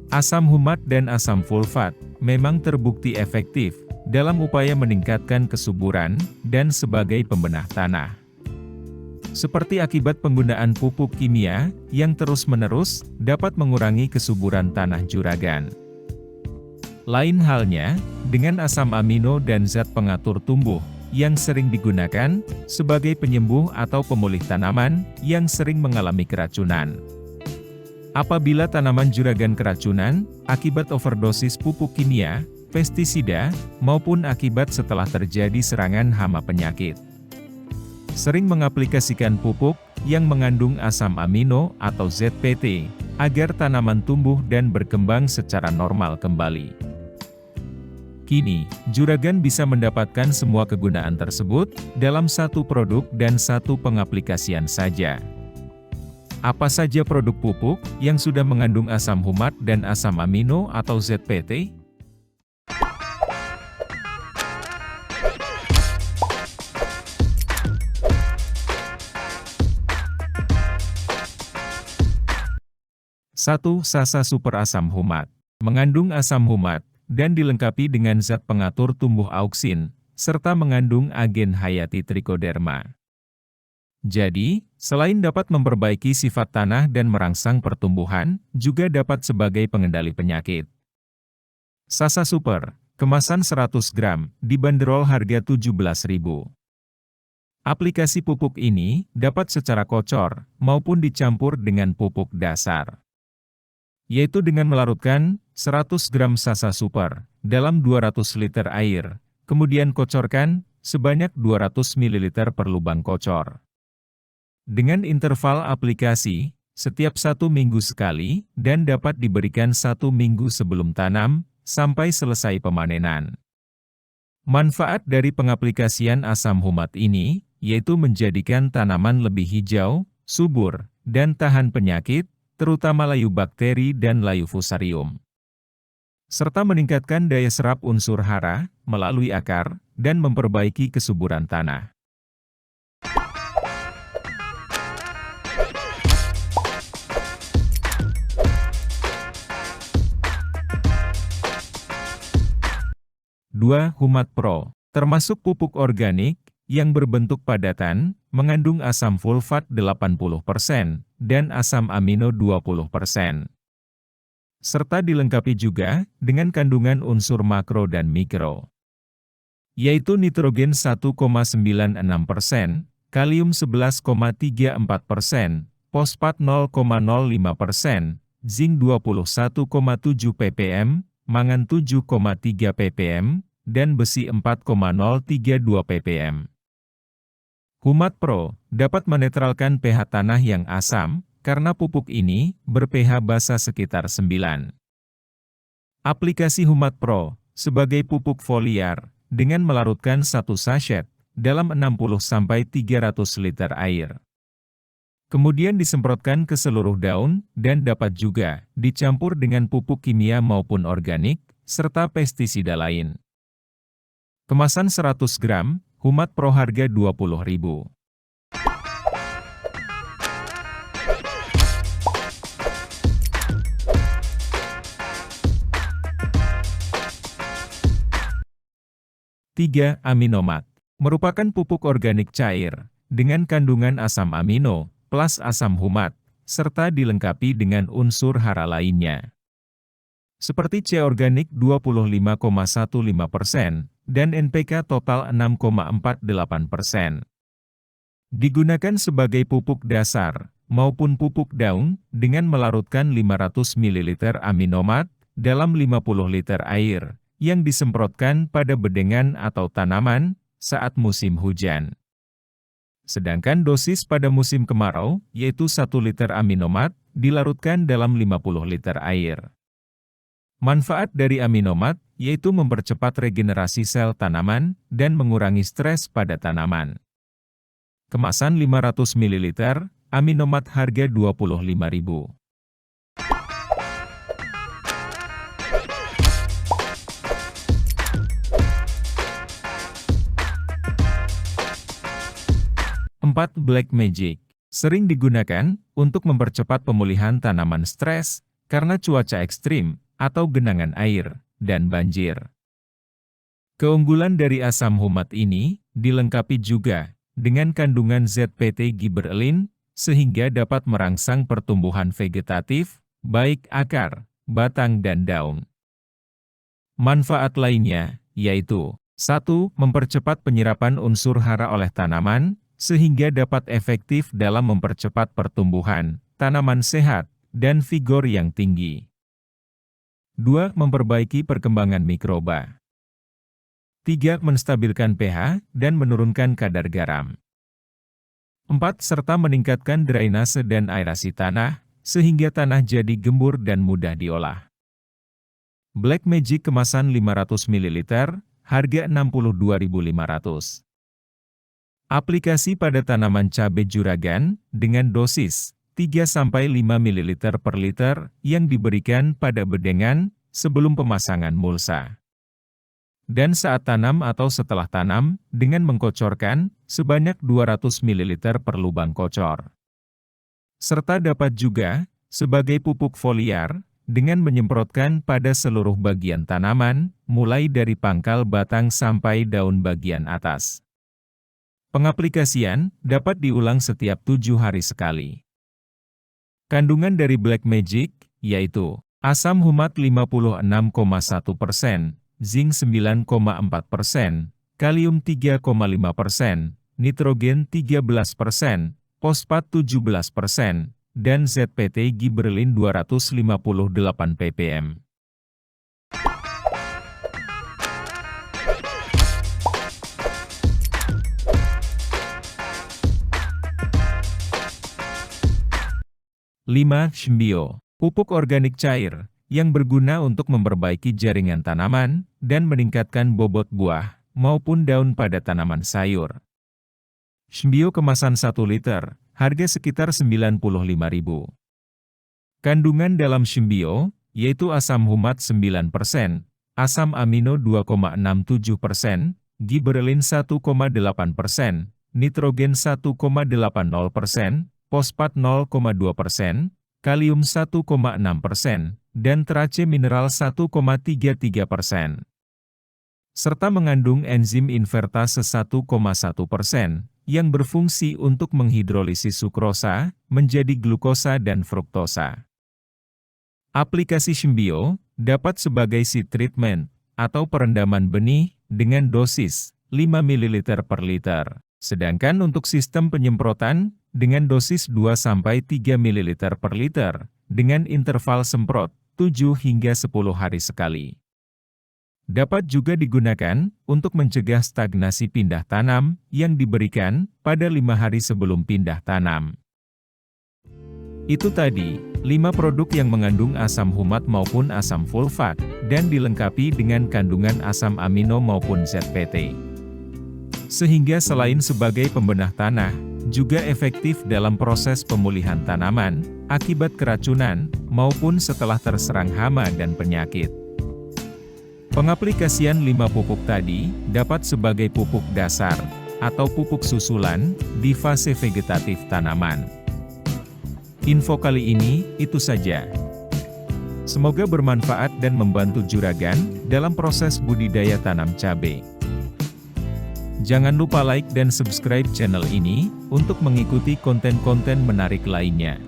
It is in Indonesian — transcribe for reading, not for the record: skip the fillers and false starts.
Asam humat dan asam sulfat memang terbukti efektif dalam upaya meningkatkan kesuburan dan sebagai pembenah tanah. Seperti akibat penggunaan pupuk kimia yang terus-menerus dapat mengurangi kesuburan tanah juragan. Lain halnya dengan asam amino dan zat pengatur tumbuh yang sering digunakan sebagai penyembuh atau pemulih tanaman yang sering mengalami keracunan. Apabila tanaman juragan keracunan akibat overdosis pupuk kimia, pestisida, maupun akibat setelah terjadi serangan hama penyakit, sering mengaplikasikan pupuk yang mengandung asam amino atau ZPT agar tanaman tumbuh dan berkembang secara normal kembali. Kini, juragan bisa mendapatkan semua kegunaan tersebut dalam satu produk dan satu pengaplikasian saja. Apa saja produk pupuk yang sudah mengandung asam humat dan asam amino atau ZPT? Satu, Sasa Super Asam Humat. Mengandung asam humat dan dilengkapi dengan zat pengatur tumbuh auksin, serta mengandung agen hayati trichoderma. Jadi, selain dapat memperbaiki sifat tanah dan merangsang pertumbuhan, juga dapat sebagai pengendali penyakit. Sasa Super, kemasan 100 gram, dibanderol harga Rp17.000. Aplikasi pupuk ini dapat secara kocor maupun dicampur dengan pupuk dasar, yaitu dengan melarutkan 100 gram Sasa Super dalam 200 liter air, kemudian kocorkan sebanyak 200 ml per lubang kocor. Dengan interval aplikasi, setiap 1 minggu sekali, dan dapat diberikan 1 minggu sebelum tanam, sampai selesai pemanenan. Manfaat dari pengaplikasian asam humat ini, yaitu menjadikan tanaman lebih hijau, subur, dan tahan penyakit, terutama layu bakteri dan layu fusarium, serta meningkatkan daya serap unsur hara melalui akar, dan memperbaiki kesuburan tanah. Dua, Humat Pro, termasuk pupuk organik, yang berbentuk padatan, mengandung asam sulfat 80% dan asam amino 20%. Serta dilengkapi juga dengan kandungan unsur makro dan mikro, yaitu nitrogen 1,96%, kalium 11,34%, fosfat 0,05%, zinc 21,7 ppm, mangan 7,3 ppm, dan besi 4,032 ppm. Humat Pro dapat menetralkan pH tanah yang asam, karena pupuk ini ber-pH basa sekitar 9. Aplikasi Humat Pro sebagai pupuk foliar dengan melarutkan 1 sachet dalam 60-300 liter air. Kemudian disemprotkan ke seluruh daun dan dapat juga dicampur dengan pupuk kimia maupun organik, serta pestisida lain. Kemasan 100 gram, Humat Pro harga Rp20.000. Tiga, Aminomat. Merupakan pupuk organik cair, dengan kandungan asam amino, plus asam humat, serta dilengkapi dengan unsur hara lainnya, seperti C organik 25,15%, dan NPK total 6,48%. Digunakan sebagai pupuk dasar, maupun pupuk daun, dengan melarutkan 500 ml aminomat, dalam 50 liter air, yang disemprotkan pada bedengan atau tanaman, saat musim hujan. Sedangkan dosis pada musim kemarau, yaitu 1 liter aminomat, dilarutkan dalam 50 liter air. Manfaat dari aminomat, yaitu mempercepat regenerasi sel tanaman, dan mengurangi stres pada tanaman. Kemasan 500 ml, aminomat harga Rp25.000. Empat, Black Magic. Sering digunakan untuk mempercepat pemulihan tanaman stres, karena cuaca ekstrim, atau genangan air, dan banjir. Keunggulan dari asam humat ini dilengkapi juga dengan kandungan ZPT gibberellin, sehingga dapat merangsang pertumbuhan vegetatif, baik akar, batang dan daun. Manfaat lainnya, yaitu 1. Mempercepat penyerapan unsur hara oleh tanaman, sehingga dapat efektif dalam mempercepat pertumbuhan tanaman sehat dan vigor yang tinggi. 2. Memperbaiki perkembangan mikroba. 3. Menstabilkan pH dan menurunkan kadar garam. 4. Serta meningkatkan drainase dan aerasi tanah, sehingga tanah jadi gembur dan mudah diolah. Black Magic kemasan 500 ml, harga Rp62.500. Aplikasi pada tanaman cabai juragan, dengan dosis 3-5 ml per liter, yang diberikan pada bedengan, sebelum pemasangan mulsa. Dan saat tanam atau setelah tanam, dengan mengkocorkan, sebanyak 200 ml per lubang kocor. Serta dapat juga, sebagai pupuk foliar, dengan menyemprotkan pada seluruh bagian tanaman, mulai dari pangkal batang sampai daun bagian atas. Pengaplikasian dapat diulang setiap 7 hari sekali. Kandungan dari Black Magic, yaitu asam humat 56,1%, zinc 9,4%, kalium 3,5%, nitrogen 13%, fosfat 17%, dan ZPT gibberellin 258 ppm. Symbio, pupuk organik cair, yang berguna untuk memperbaiki jaringan tanaman, dan meningkatkan bobot buah, maupun daun pada tanaman sayur. Symbio kemasan 1 liter, harga sekitar Rp95.000. Kandungan dalam Symbio, yaitu asam humat 9%, asam amino 2,67%, gibberellin 1,8%, nitrogen 1,80%, fosfat 0,2%, kalium 1,6%, dan trace mineral 1,33%. Serta mengandung enzim invertase 1,1%, yang berfungsi untuk menghidrolisis sukrosa, menjadi glukosa dan fruktosa. Aplikasi Symbio dapat sebagai seed treatment, atau perendaman benih, dengan dosis 5 ml per liter. Sedangkan untuk sistem penyemprotan, dengan dosis 2-3 ml per liter, dengan interval semprot 7 hingga 10 hari sekali. Dapat juga digunakan untuk mencegah stagnasi pindah tanam yang diberikan pada 5 hari sebelum pindah tanam. Itu tadi, 5 produk yang mengandung asam humat maupun asam fulfat, dan dilengkapi dengan kandungan asam amino maupun ZPT. Sehingga selain sebagai pembenah tanah, juga efektif dalam proses pemulihan tanaman, akibat keracunan, maupun setelah terserang hama dan penyakit. Pengaplikasian 5 pupuk tadi, dapat sebagai pupuk dasar, atau pupuk susulan, di fase vegetatif tanaman. Info kali ini, itu saja. Semoga bermanfaat dan membantu juragan, dalam proses budidaya tanam cabai. Jangan lupa like dan subscribe channel ini, untuk mengikuti konten-konten menarik lainnya.